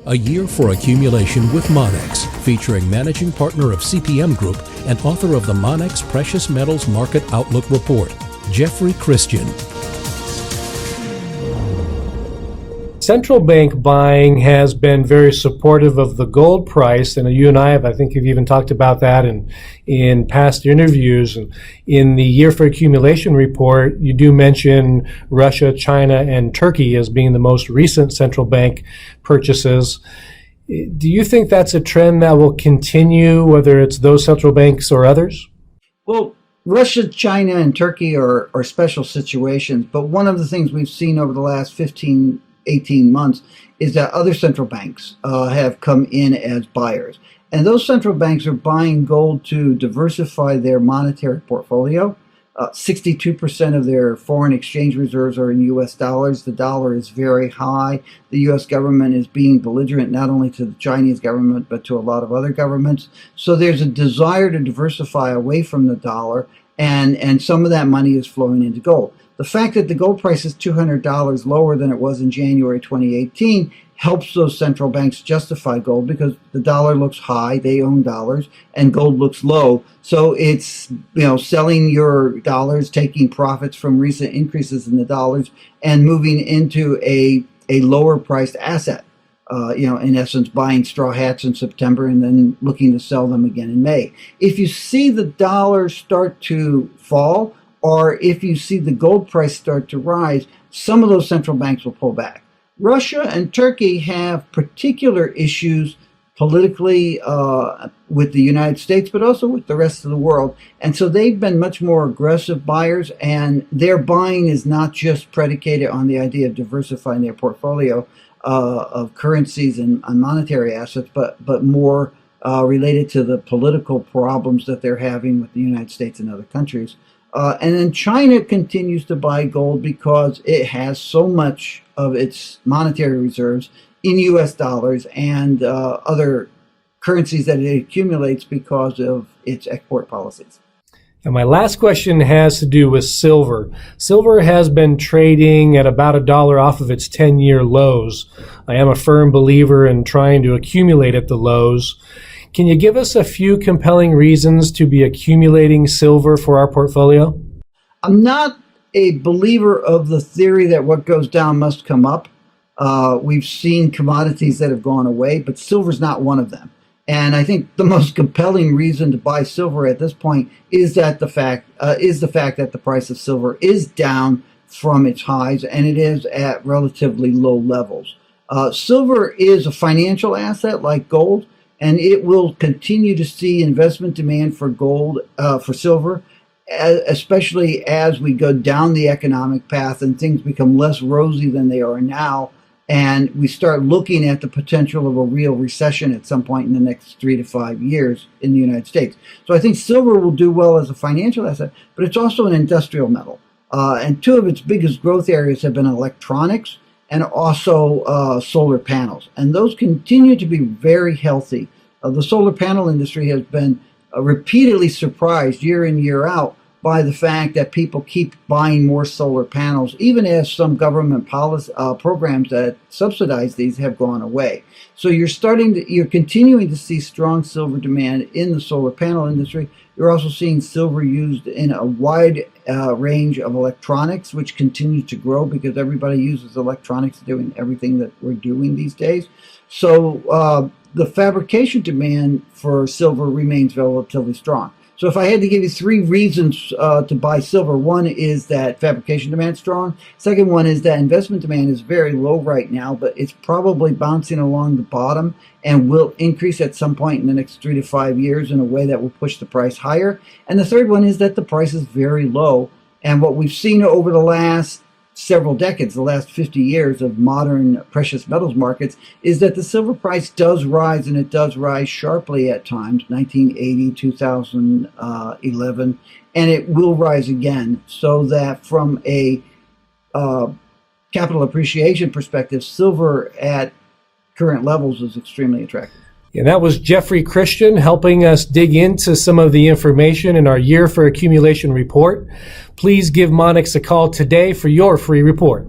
A Year for Accumulation with Monex, featuring managing partner of CPM Group and author of the Monex Precious Metals Market Outlook Report, Jeffrey Christian. Central bank buying has been very supportive of the gold price, and you and I have, I think you've even talked about that in past interviews. In the Year for Accumulation report, you do mention Russia, China, and Turkey as being the most recent central bank purchases. Do you think that's a trend that will continue, whether it's those central banks or others? Well, Russia, China, and Turkey are special situations, but one of the things we've seen over the last 18 months is that other central banks have come in as buyers. And those central banks are buying gold to diversify their monetary portfolio. 62% of their foreign exchange reserves are in U.S. dollars. The dollar is very high. The U.S. government is being belligerent not only to the Chinese government, but to a lot of other governments. So there's a desire to diversify away from the dollar, and some of that money is flowing into gold. The fact that the gold price is $200 lower than it was in January 2018 helps those central banks justify gold because the dollar looks high, they own dollars, and gold looks low. So it's, selling your dollars, taking profits from recent increases in the dollars and moving into a lower priced asset. In essence, buying straw hats in September and then looking to sell them again in May. If you see the dollar start to fall, or if you see the gold price start to rise, some of those central banks will pull back. Russia and Turkey have particular issues politically with the United States, but also with the rest of the world. And so they've been much more aggressive buyers, and their buying is not just predicated on the idea of diversifying their portfolio of currencies and monetary assets, but more related to the political problems that they're having with the United States and other countries. And then China continues to buy gold because it has so much of its monetary reserves in U.S. dollars and other currencies that it accumulates because of its export policies. And my last question has to do with silver. Silver has been trading at about $1 off of its 10-year lows. I am a firm believer in trying to accumulate at the lows. Can you give us a few compelling reasons to be accumulating silver for our portfolio? I'm not a believer of the theory that what goes down must come up. We've seen commodities that have gone away, but silver's not one of them. And I think the most compelling reason to buy silver at this point is that the fact that the price of silver is down from its highs, and it is at relatively low levels. Silver is a financial asset like gold, and it will continue to see investment demand for gold, for silver, especially as we go down the economic path and things become less rosy than they are now, and we start looking at the potential of a real recession at some point in the next 3 to 5 years in the United States. So I think silver will do well as a financial asset, but it's also an industrial metal. And two of its biggest growth areas have been electronics and also solar panels. And those continue to be very healthy. The solar panel industry has been repeatedly surprised year in, year out by the fact that people keep buying more solar panels, even as some government policy programs that subsidize these have gone away. So you're continuing to see strong silver demand in the solar panel industry. You're also seeing silver used in a wide range of electronics, which continues to grow because everybody uses electronics doing everything that we're doing these days. So the fabrication demand for silver remains relatively strong. So if I had to give you 3 reasons to buy silver, one is that fabrication demand is strong. Second one is that investment demand is very low right now, but it's probably bouncing along the bottom and will increase at some point in the next 3 to 5 years in a way that will push the price higher. And the third one is that the price is very low. And what we've seen over the last several decades, the last 50 years of modern precious metals markets, is that the silver price does rise, and it does rise sharply at times, 1980, 2011, and it will rise again. So that from a capital appreciation perspective, silver at current levels is extremely attractive. And that was Jeffrey Christian helping us dig into some of the information in our Year for Accumulation report. Please give Monex a call today for your free report.